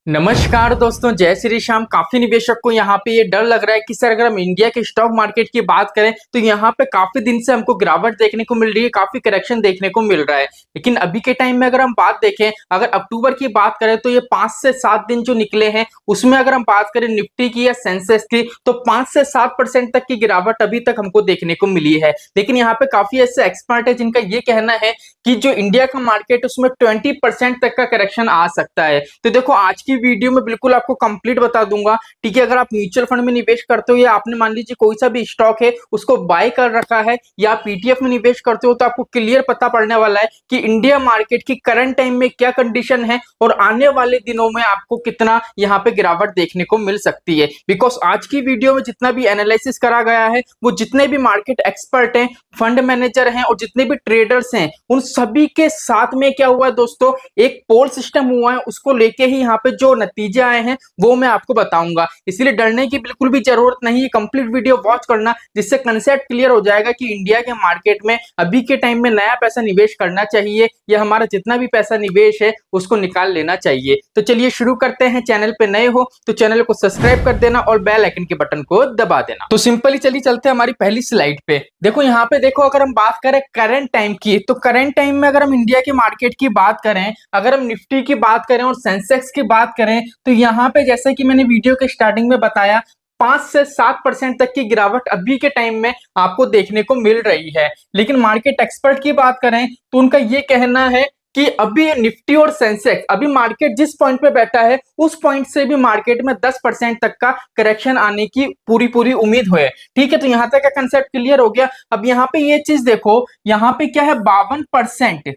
नमस्कार दोस्तों, जय श्री श्याम। काफी निवेशक को यहाँ पे ये डर लग रहा है कि सर अगर हम इंडिया के स्टॉक मार्केट की बात करें तो यहाँ पे काफी दिन से हमको गिरावट देखने को मिल रही है, काफी करेक्शन देखने को मिल रहा है। लेकिन अभी के टाइम में अगर हम बात देखें, अगर अक्टूबर की बात करें तो ये 5 से 7 दिन जो निकले हैं उसमें अगर हम बात करें निफ्टी की या सेंसेक्स की तो 5 से 7% तक की गिरावट अभी तक हमको देखने को मिली है। लेकिन यहाँ पे काफी ऐसे एक्सपर्ट है जिनका ये कहना है कि जो इंडिया का मार्केट उसमें 20% तक का करेक्शन आ सकता है। तो देखो आज की वीडियो में बिल्कुल आपको कंप्लीट बता दूंगा। ठीक है, अगर आप म्यूचुअल फंड में निवेश करते हो या आपने मान लीजिए कोई सा भी स्टॉक है उसको बाय कर रखा है या पीटीएफ में निवेश करते हो तो आपको क्लियर पता पड़ने वाला है कि इंडिया मार्केट की करंट टाइम में क्या कंडीशन है और आने वाले दिनों में आपको कितना यहाँ पे गिरावट देखने को मिल सकती है। बिकॉज आज की वीडियो में जितना भी एनालिसिस करा गया है वो जितने भी मार्केट एक्सपर्ट हैं, फंड मैनेजर हैं और जितने भी ट्रेडर्स हैं उन सभी के साथ में क्या हुआ है दोस्तों, एक पोल सिस्टम हुआ है, उसको लेके ही यहाँ पे जो नतीजे आए हैं वो मैं आपको बताऊंगा। इसलिए डरने की बिल्कुल भी जरूरत नहीं है, कंप्लीट वीडियो वॉच करना जिससे कंसेप्ट क्लियर हो जाएगा कि इंडिया के मार्केट में अभी के टाइम में नया पैसा निवेश करना चाहिए या हमारा जितना भी पैसा निवेश है उसको निकाल लेना चाहिए। तो चलिए शुरू करते हैं। चैनल पे नए हो तो चैनल को सब्सक्राइब कर देना और बेल आइकन के बटन को दबा देना। तो सिंपली चलिए चलते हैं हमारी पहली स्लाइड पे। देखो यहाँ पे देखो, अगर हम बात करें करंट टाइम की तो करंट टाइम में अगर हम इंडिया के मार्केट की बात करें, अगर हम निफ्टी की बात करें और सेंसेक्स की बात करें तो यहाँ पे जैसे कि मैंने वीडियो के स्टार्टिंग में बताया 5 से 7% तक की गिरावट अभी के टाइम में आपको देखने को मिल रही है। लेकिन मार्केट एक्सपर्ट की बात करें तो उनका ये कहना है कि अभी निफ्टी और सेंसेक्स अभी मार्केट जिस पॉइंट पे बैठा है उस पॉइंट से भी मार्केट में 10% तक का करेक्शन आने की पूरी उम्मीद है। ठीक है, तो यहां तक का कंसेप्ट क्लियर हो गया। अब यहाँ पे ये चीज देखो, यहाँ पे क्या है 52%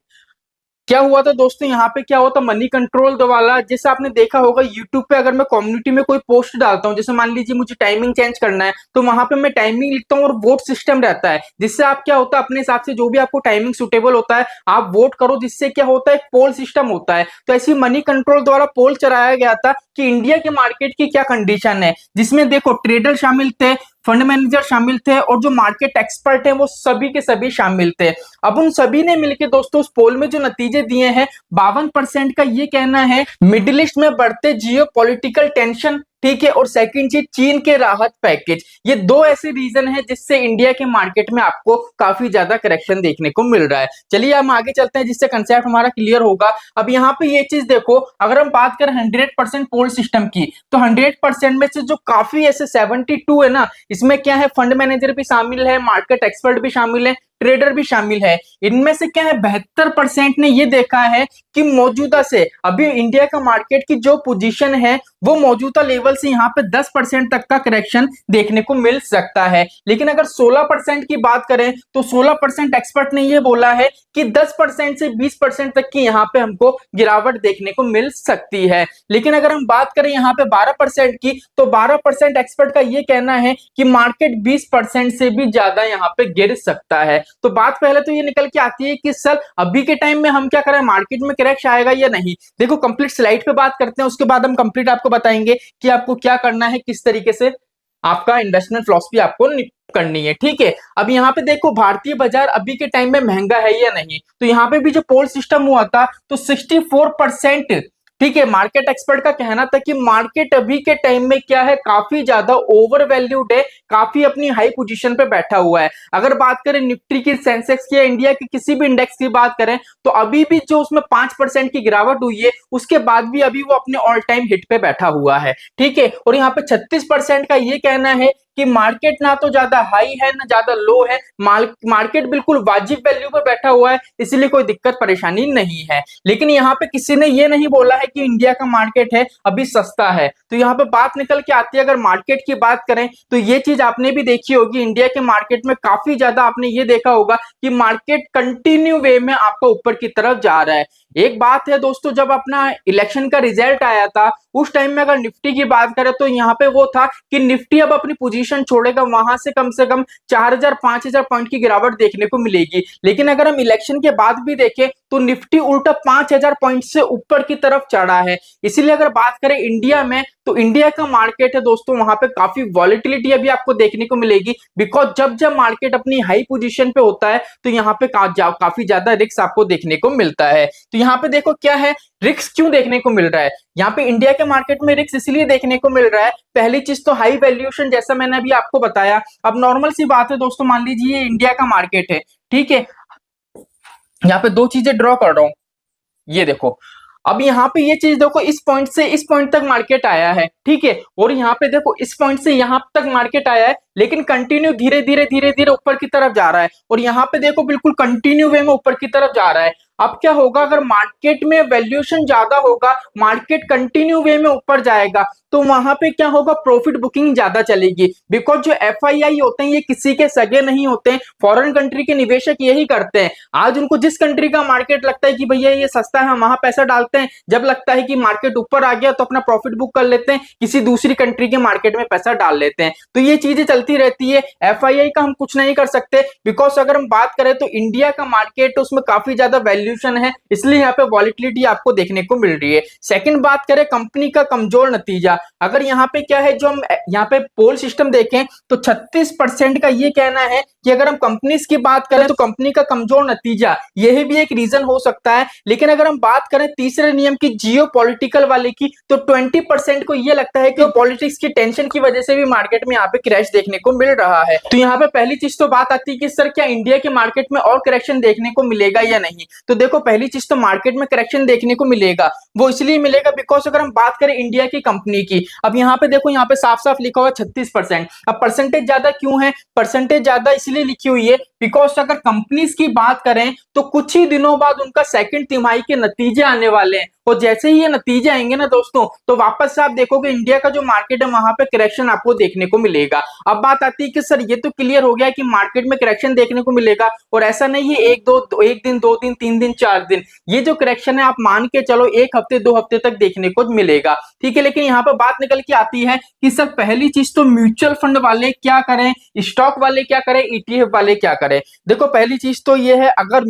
क्या हुआ था दोस्तों, यहाँ पे क्या होता मनी कंट्रोल वाला, जैसे आपने देखा होगा यूट्यूब पे अगर मैं कम्युनिटी में कोई पोस्ट डालता हूँ, जैसे मान लीजिए मुझे टाइमिंग चेंज करना है तो वहां पे मैं टाइमिंग लिखता हूँ और वोट सिस्टम रहता है जिससे आप क्या होता है अपने हिसाब से जो भी आपको टाइमिंग सुटेबल होता है आप वोट करो, जिससे क्या होता है एक पोल सिस्टम होता है। तो ऐसी मनी कंट्रोल द्वारा पोल चलाया गया था कि इंडिया के मार्केट की क्या कंडीशन है, जिसमें देखो ट्रेडर शामिल थे, फंड मैनेजर शामिल थे और जो मार्केट एक्सपर्ट हैं वो सभी के सभी शामिल थे। अब उन सभी ने मिलकर दोस्तों उस पोल में जो नतीजे दिए हैं 52% का ये कहना है मिडिल ईस्ट में बढ़ते जियो पॉलिटिकल टेंशन, ठीक है, और सेकंड चीज चीन के राहत पैकेज। ये दो ऐसे रीजन है जिससे इंडिया के मार्केट में आपको काफी ज्यादा करेक्शन देखने को मिल रहा है। चलिए हम आगे चलते हैं जिससे कंसेप्ट हमारा क्लियर होगा। अब यहाँ पे ये चीज देखो, अगर हम बात करें 100% पोल सिस्टम की तो 100% में से जो काफी ऐसे 72 है ना, इसमें क्या है फंड मैनेजर भी शामिल है, मार्केट एक्सपर्ट भी शामिल है, ट्रेडर भी शामिल है। इनमें से क्या है 72% ने ये देखा है कि मौजूदा से अभी इंडिया का मार्केट की जो पोजीशन है वो मौजूदा लेवल से यहाँ पे 10% तक का करेक्शन देखने को मिल सकता है। लेकिन अगर 16% की बात करें तो 16% एक्सपर्ट ने ये बोला है कि 10% से 20% तक की यहाँ पे हमको गिरावट देखने को मिल सकती है। लेकिन अगर हम बात करें यहाँ पे 12% की तो 12% एक्सपर्ट का ये कहना है कि मार्केट 20% से भी ज्यादा यहाँ पे गिर सकता है। तो बात पहले तो ये निकल के आती है कि सर अभी के टाइम में हम क्या करें, मार्केट में क्रैश आएगा या नहीं। देखो कंप्लीट स्लाइड पे बात करते हैं, उसके बाद हम कंप्लीट आपको बताएंगे कि आपको क्या करना है, किस तरीके से आपका इन्वेस्टमेंट फिलॉसफी आपको करनी है। ठीक है, अब यहाँ पे देखो भारतीय बाजार अभी के टाइम में महंगा है या नहीं, तो यहाँ पे भी जो पोल सिस्टम हुआ था तो 64%, ठीक है, मार्केट एक्सपर्ट का कहना था कि मार्केट अभी के टाइम में क्या है काफी ज्यादा ओवर वैल्यूड है, काफी अपनी हाई पोजीशन पे बैठा हुआ है। अगर बात करें निफ्टी की, सेंसेक्स की या इंडिया के किसी भी इंडेक्स की बात करें तो अभी भी जो उसमें 5% की गिरावट हुई है उसके बाद भी अभी वो अपने ऑल टाइम हिट पे बैठा हुआ है। ठीक है, और यहाँ पे 36% का ये कहना है कि मार्केट ना तो ज्यादा हाई है ना ज्यादा लो है, मार्केट बिल्कुल वाजिब वैल्यू पर बैठा हुआ है, इसलिए कोई दिक्कत परेशानी नहीं है। लेकिन यहाँ पे किसी ने ये नहीं बोला है कि इंडिया का मार्केट है अभी सस्ता है। तो यहाँ पे बात निकल के आती है, अगर मार्केट की बात करें तो ये चीज आपने भी देखी होगी, इंडिया के मार्केट में काफी ज्यादा आपने ये देखा होगा कि मार्केट कंटिन्यू वे में आपका ऊपर की तरफ जा रहा है। एक बात है दोस्तों, जब अपना इलेक्शन का रिजल्ट आया था उस टाइम में अगर निफ्टी की बात करें तो यहाँ पे वो था कि निफ्टी अब अपनी पोजीशन छोड़ेगा, वहां से कम 4000-5000 पॉइंट की गिरावट देखने को मिलेगी। लेकिन अगर हम इलेक्शन के बाद भी देखें तो निफ्टी उल्टा 5000 पॉइंट से ऊपर की तरफ चढ़ा है। इसीलिए अगर बात करें इंडिया में तो इंडिया का मार्केट है दोस्तों, वहां पे काफी वॉलेटिलिटी अभी आपको देखने को मिलेगी। बिकॉज जब जब मार्केट अपनी हाई पोजीशन पे होता है तो यहाँ पे काफी ज्यादा रिस्क आपको देखने को मिलता है। तो यहाँ पे देखो क्या है, रिस्क क्यों देखने को मिल रहा है। यहाँ पे इंडिया के मार्केट में रिस्क इसलिए देखने को मिल रहा है, पहली चीज तो हाई वैल्यूएशन, जैसा मैंने अभी आपको बताया। अब नॉर्मल सी बात है दोस्तों, मान लीजिए ये इंडिया का मार्केट है, ठीक है। यहाँ पे दो चीजें ड्रॉ कर रहा हूं, ये देखो। अब यहाँ पे ये चीज देखो, इस पॉइंट से इस पॉइंट तक मार्केट आया है, ठीक है। और यहाँ पे देखो इस पॉइंट से यहाँ तक मार्केट आया है, लेकिन कंटिन्यू धीरे धीरे धीरे धीरे ऊपर की तरफ जा रहा है। और यहाँ पे देखो बिल्कुल कंटिन्यू वे में ऊपर की तरफ जा रहा है। अब क्या होगा, अगर मार्केट में वैल्यूएशन ज्यादा होगा, मार्केट कंटिन्यू वे में ऊपर जाएगा, तो वहां पे क्या होगा, प्रॉफिट बुकिंग ज्यादा चलेगी। बिकॉज जो एफआईआई होते हैं ये किसी के सगे नहीं होते हैं, फॉरेन कंट्री के निवेशक यही करते हैं। आज उनको जिस कंट्री का मार्केट लगता है कि भैया ये सस्ता है, हम वहां पैसा डालते हैं। जब लगता है कि मार्केट ऊपर आ गया तो अपना प्रॉफिट बुक कर लेते हैं, किसी दूसरी कंट्री के मार्केट में पैसा डाल लेते हैं। तो ये चीजें चलती रहती है। एफआईआई का हम कुछ नहीं कर सकते, बिकॉज अगर हम बात करें तो इंडिया का मार्केट उसमें काफी ज्यादा वैल्यूएशन है, इसलिए यहाँ पे वॉलिटिलिटी आपको देखने को मिल रही है। सेकंड बात करें कंपनी का कमजोर नतीजा, अगर यहाँ पे क्या है, जो हम यहाँ पे पोल सिस्टम देखें तो 36% का ये कहना है कि अगर हम कंपनीज की बात करें तो कंपनी का कमजोर नतीजा, यह भी एक रीजन हो सकता है। लेकिन अगर हम बात करें तीसरे नियम की, जियो पॉलिटिकल वाले की, तो 20% को ये लगता है कि पॉलिटिक्स की टेंशन की वजह से भी मार्केट में यहाँ पे क्रैश देखने को मिल रहा है। तो यहाँ पे पहली चीज तो बात आती है कि सर क्या इंडिया के मार्केट में और करेक्शन देखने को मिलेगा या नहीं। तो देखो पहली चीज तो मार्केट में करेक्शन देखने को मिलेगा, वो इसलिए मिलेगा बिकॉज अगर हम बात करें इंडिया की कंपनी की, अब यहाँ पे देखो, यहाँ पे साफ साफ लिखा हुआ 36%। अब परसेंटेज ज्यादा क्यों है, परसेंटेज ज्यादा इसलिए लिखी हुई है बिकॉज अगर कंपनीज की बात करें तो कुछ ही दिनों बाद उनका सेकंड तिमाही के नतीजे आने वाले हैं। और जैसे ही ये नतीजे आएंगे ना दोस्तों, तो वापस से आप देखोगे इंडिया का जो मार्केट है वहां पे करेक्शन आपको देखने को मिलेगा। अब बात आती है कि सर ये तो क्लियर हो गया कि मार्केट में करेक्शन देखने को मिलेगा, और ऐसा नहीं है एक दिन, 2 दिन, 3 दिन, 4 दिन, ये जो करेक्शन है आप मान के चलो 1 हफ्ते 2 हफ्ते तक देखने को मिलेगा, ठीक है। लेकिन यहाँ पर बात निकल के आती है कि सर पहली चीज तो म्यूचुअल फंड वाले क्या करें, स्टॉक वाले क्या करें, ईटीएफ वाले क्या करें। देखो पहली चीज तो ये है, अगर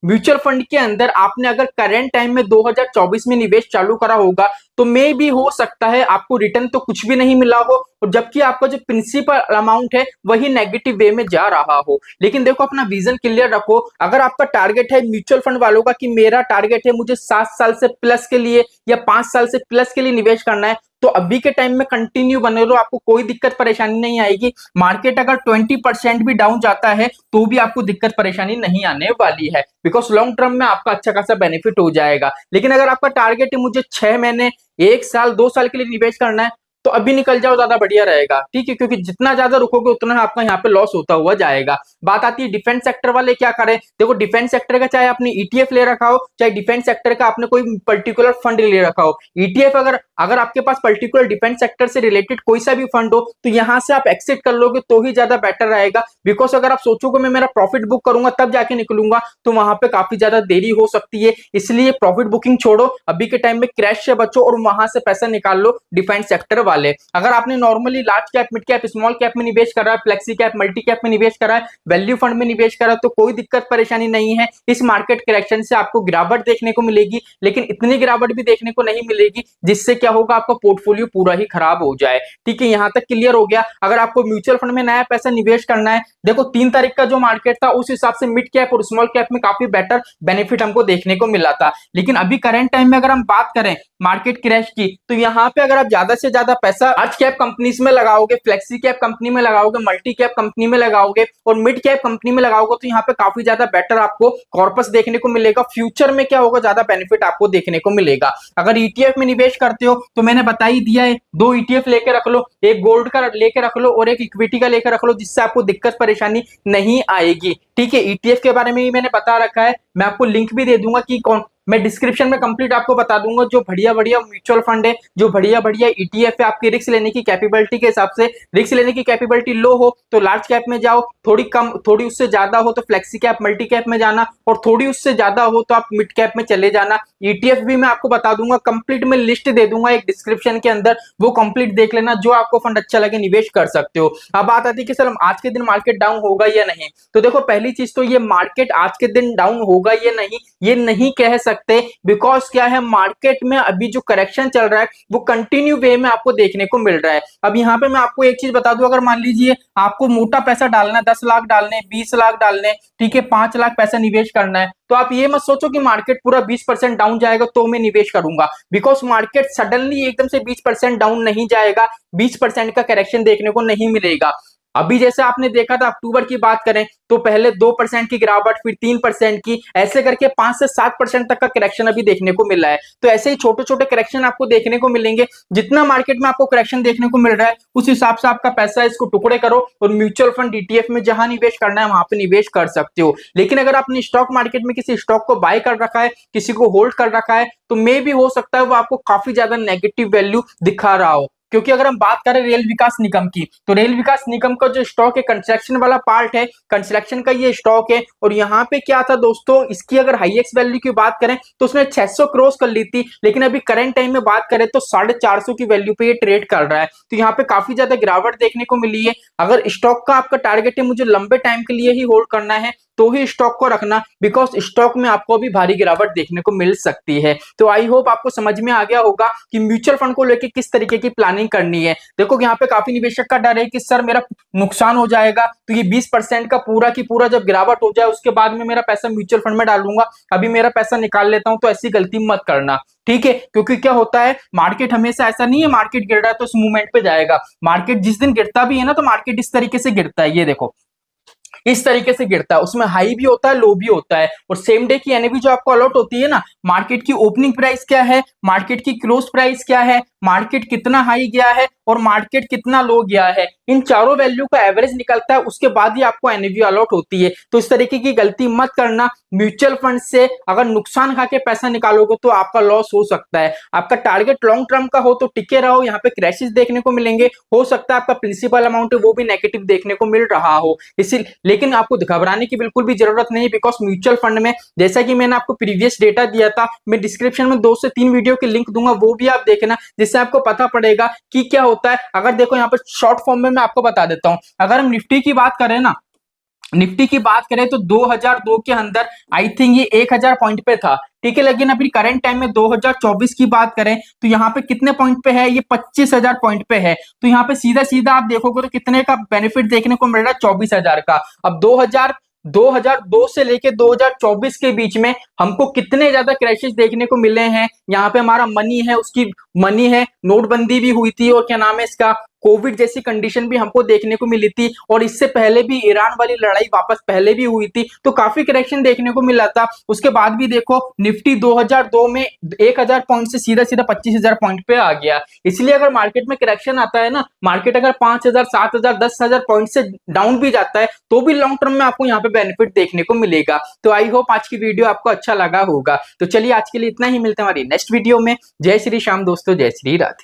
म्यूचुअल फंड के अंदर आपने अगर करंट टाइम में 2024 में निवेश चालू करा होगा, तो मे भी हो सकता है आपको रिटर्न तो कुछ भी नहीं मिला हो, और जबकि आपका जो प्रिंसिपल अमाउंट है वही नेगेटिव वे में जा रहा हो। लेकिन देखो अपना विजन क्लियर रखो, अगर आपका टारगेट है म्यूचुअल फंड वालों का कि मेरा टारगेट है मुझे 7 साल से प्लस के लिए या 5 साल से प्लस के लिए निवेश करना है, तो अभी के टाइम में कंटिन्यू बने रहो, आपको कोई दिक्कत परेशानी नहीं आएगी। मार्केट अगर 20% भी डाउन जाता है तो भी आपको दिक्कत परेशानी नहीं आने वाली है, बिकॉज लॉन्ग टर्म में आपका अच्छा खासा बेनिफिट हो जाएगा। लेकिन अगर आपका टारगेट है मुझे 6 महीने, 1 साल, 2 साल के लिए निवेश करना है, तो अभी निकल जाओ, ज्यादा बढ़िया रहेगा, ठीक है। क्योंकि जितना ज्यादा रुकोगे उतना आपका यहाँ पे लॉस होता हुआ जाएगा। बात आती है डिफेंस सेक्टर वाले क्या करें। देखो डिफेंस सेक्टर का चाहे आपने ईटीएफ ले रखा हो, चाहे डिफेंस सेक्टर का आपने कोई पर्टिकुलर फंड ले रखा हो, ईटीएफ अगर आपके पास पर्टिकुलर डिफेंस सेक्टर से रिलेटेड कोई सा भी फंड हो, तो यहाँ से आप एक्सिट कर लोगे तो ही ज्यादा बेटर रहेगा। बिकॉज अगर आप सोचोगे मैं मेरा प्रॉफिट बुक करूंगा तब जाके निकलूंगा, तो वहां पे काफी ज्यादा देरी हो सकती है। इसलिए प्रॉफिट बुकिंग छोड़ो, अभी के टाइम में क्रैश से बचो और वहां से पैसा निकाल लो डिफेंस सेक्टर वाले। अगर आपने normally large cap, mid cap, small cap में निवेश करा है, फ्लेक्सी कैप, मल्टी कैप में निवेश करा है, वैल्यू फंड में निवेश करा है, तो कोई दिक्कत परेशानी नहीं है। इस मार्केट करेक्शन से आपको गिरावट देखने को मिलेगी, लेकिन इतनी गिरावट भी देखने को नहीं मिलेगी जिससे क्या होगा, आपका पोर्टफोलियो पूरा ही खराब हो जाए, ठीक है। यहां तक क्लियर हो गया। अगर आपको म्यूचुअल फंड में नया पैसा निवेश करना है, देखो 3 तारीख का जो मार्केट था उस हिसाब से मिड कैप और स्मॉल कैप में काफी बेटर बेनिफिट हमको देखने को मिला था। लेकिन अभी करंट टाइम में अगर हम बात करें मार्केट क्रैश की, तो यहाँ पे अगर आप ज्यादा से ज्यादा पैसा लार्ज कैप कंपनीज में लगाओगे, फ्लेक्सी कैप कंपनी में लगाओगे, मल्टी कैप कंपनी में लगाओगे और मिड कैप कंपनी में लगाओगे, तो यहाँ पे काफी ज्यादा बेटर आपको कॉर्पस देखने को मिलेगा। फ्यूचर में क्या होगा, ज्यादा बेनिफिट आपको देखने को मिलेगा। अगर ईटीएफ में निवेश करते हो तो मैंने बता ही दिया है, 2 ईटीएफ लेके रख लो, एक गोल्ड का लेके रख लो और एक इक्विटी का लेकर रख लो, जिससे आपको दिक्कत परेशानी नहीं आएगी, ठीक है। ईटीएफ के बारे में भी मैंने बता रखा है, मैं आपको लिंक भी दे दूंगा कि कौन, मैं डिस्क्रिप्शन में कंप्लीट आपको बता दूंगा जो बढ़िया बढ़िया म्यूचुअल फंड है, जो बढ़िया बढ़िया ईटीएफ है। आपकी रिस्क लेने की कैपेबिलिटी के हिसाब से, रिस्क लेने की कैपेबिलिटी लो हो तो लार्ज कैप में जाओ, थोड़ी कम, थोड़ी उससे ज्यादा हो तो फ्लेक्सी कैप, मल्टी कैप में जाना, और थोड़ी उससे ज्यादा हो तो आप मिड कैप में चले जाना। ईटीएफ भी मैं आपको बता दूंगा, कंप्लीट में लिस्ट दे दूंगा एक डिस्क्रिप्शन के अंदर, वो कंप्लीट देख लेना, जो आपको फंड अच्छा लगे निवेश कर सकते हो। अब बात आती है कि सर आज के दिन मार्केट डाउन होगा या नहीं। तो देखो पहली चीज तो ये मार्केट आज के दिन डाउन होगा या नहीं, ये नहीं कह सकते सकते, बिकॉज क्या है मार्केट में अभी जो करेक्शन चल रहा है वो कंटिन्यू वे में आपको देखने को मिल रहा है। अब यहाँ पे मैं आपको एक चीज बता दूं, अगर मान लीजिए आपको मोटा पैसा डालना है, 10 लाख डालने, 20 लाख डालने, ठीक है, 5 लाख पैसा निवेश करना है, तो आप ये मत सोचो कि मार्केट पूरा 20% डाउन जाएगा तो मैं निवेश करूंगा, बिकॉज मार्केट सडनली एकदम से 20% डाउन नहीं जाएगा, 20% का करेक्शन देखने को नहीं मिलेगा। अभी जैसे आपने देखा था अक्टूबर की बात करें तो पहले 2% की गिरावट, फिर 3% की, ऐसे करके 5 से 7% तक का करेक्शन अभी देखने को मिला है। तो ऐसे ही छोटे छोटे करेक्शन आपको देखने को मिलेंगे। जितना मार्केट में आपको करेक्शन देखने को मिल रहा है उस हिसाब से आपका पैसा इसको टुकड़े करो और म्यूचुअल फंड ETF में जहां निवेश करना है वहां पे निवेश कर सकते हो। लेकिन अगर आपने स्टॉक मार्केट में किसी स्टॉक को बाय कर रखा है, किसी को होल्ड कर रखा है, तो मे भी हो सकता है वो आपको काफी ज्यादा नेगेटिव वैल्यू दिखा रहा हो। क्योंकि अगर हम बात करें रेल विकास निगम की, तो रेल विकास निगम का जो स्टॉक है कंस्ट्रक्शन वाला पार्ट है, कंस्ट्रक्शन का ये स्टॉक है। और यहाँ पे क्या था दोस्तों, इसकी अगर हाईएक्स वैल्यू की बात करें तो उसने 600 क्रॉस कर ली थी, लेकिन अभी करंट टाइम में बात करें तो 450 की वैल्यू पे ये ट्रेड कर रहा है। तो यहाँ पे काफी ज्यादा गिरावट देखने को मिली है। अगर स्टॉक का आपका टारगेट है मुझे लंबे टाइम के लिए ही होल्ड करना है तो ही स्टॉक को रखना, बिकॉज स्टॉक में आपको भी भारी गिरावट देखने को मिल सकती है। तो आई होप आपको समझ में आ गया होगा कि म्यूचुअल फंड को लेकर किस तरीके की प्लानिंग करनी है। देखो यहाँ पे काफी निवेशक का डर है कि सर मेरा नुकसान हो जाएगा, तो ये 20% का पूरा की पूरा जब गिरावट हो जाए उसके बाद में मेरा पैसा म्यूचुअल फंड में डालूंगा, अभी मेरा पैसा निकाल लेता हूं, तो ऐसी गलती मत करना, ठीक है। क्योंकि क्या होता है मार्केट हमेशा ऐसा नहीं है मार्केट गिर रहा है तो उस मूवमेंट पे जाएगा। मार्केट जिस दिन गिरता भी है ना तो मार्केट इस तरीके से गिरता है, ये देखो इस तरीके से गिरता है, उसमें हाई भी होता है लो भी होता है। और सेम डे की एनएवी जो आपको अलॉट होती है ना, मार्केट की ओपनिंग प्राइस क्या है, मार्केट की क्लोज प्राइस क्या है, मार्केट कितना हाई गया है और मार्केट कितना लो गया है, इन चारों वैल्यू का एवरेज निकलता है, उसके बाद ही आपको एनएवी अलॉट होती है। तो इस तरीके की गलती मत करना। म्यूचुअल फंड से अगर नुकसान खा के पैसा निकालोगे तो आपका लॉस हो सकता है। आपका टारगेट लॉन्ग टर्म का हो तो टिके रहो, यहाँ पे क्रैशेस देखने को मिलेंगे, हो सकता है आपका प्रिंसिपल अमाउंट है वो भी नेगेटिव देखने को मिल रहा हो, इसी लेकिन आपको घबराने की बिल्कुल भी जरूरत नहीं, बिकॉज म्यूचुअल फंड में जैसा कि मैंने आपको प्रीवियस डेटा दिया था, मैं डिस्क्रिप्शन में 2 से 3 वीडियो के लिंक दूंगा, वो भी आप देखना, जिससे आपको पता पड़ेगा कि क्या होता है। अगर देखो यहाँ पर शॉर्ट फॉर्म में मैं आपको बता देता हूं, अगर हम निफ्टी की बात करें ना, निफ्टी की बात करें तो 2002 के अंदर आई थिंक ये 1000 पॉइंट पे था, ठीक है। लेकिन अभी करंट टाइम में 2024 की बात करें तो यहाँ पे कितने पॉइंट पे है, ये 25,000 पॉइंट पे है। तो यहाँ पे सीधा सीधा आप देखोगे तो कितने का बेनिफिट देखने को मिल रहा है, 24,000 का। अब 2002 से लेके 2024 के बीच में हमको कितने ज्यादा क्रैशेस देखने को मिले हैं। यहाँ पे हमारा मनी है, उसकी मनी है, नोटबंदी भी हुई थी, और क्या नाम है इसका, कोविड जैसी कंडीशन भी हमको देखने को मिली थी, और इससे पहले भी ईरान वाली लड़ाई वापस पहले भी हुई थी, तो काफी करेक्शन देखने को मिला था। उसके बाद भी देखो निफ्टी 2002 में 1000 पॉइंट से सीधा सीधा 25,000 पॉइंट पे आ गया। इसलिए अगर मार्केट में करेक्शन आता है ना, मार्केट अगर 5,000 7,000 10,000 पॉइंट से डाउन भी जाता है तो भी लॉन्ग टर्म में आपको यहाँ पे बेनिफिट देखने को मिलेगा। तो आई होप आज की वीडियो आपको अच्छा लगा होगा। तो चलिए आज के लिए इतना ही, मिलते हैं हमारी नेक्स्ट वीडियो में। जय श्री श्याम दोस्तों, जय श्री राधे।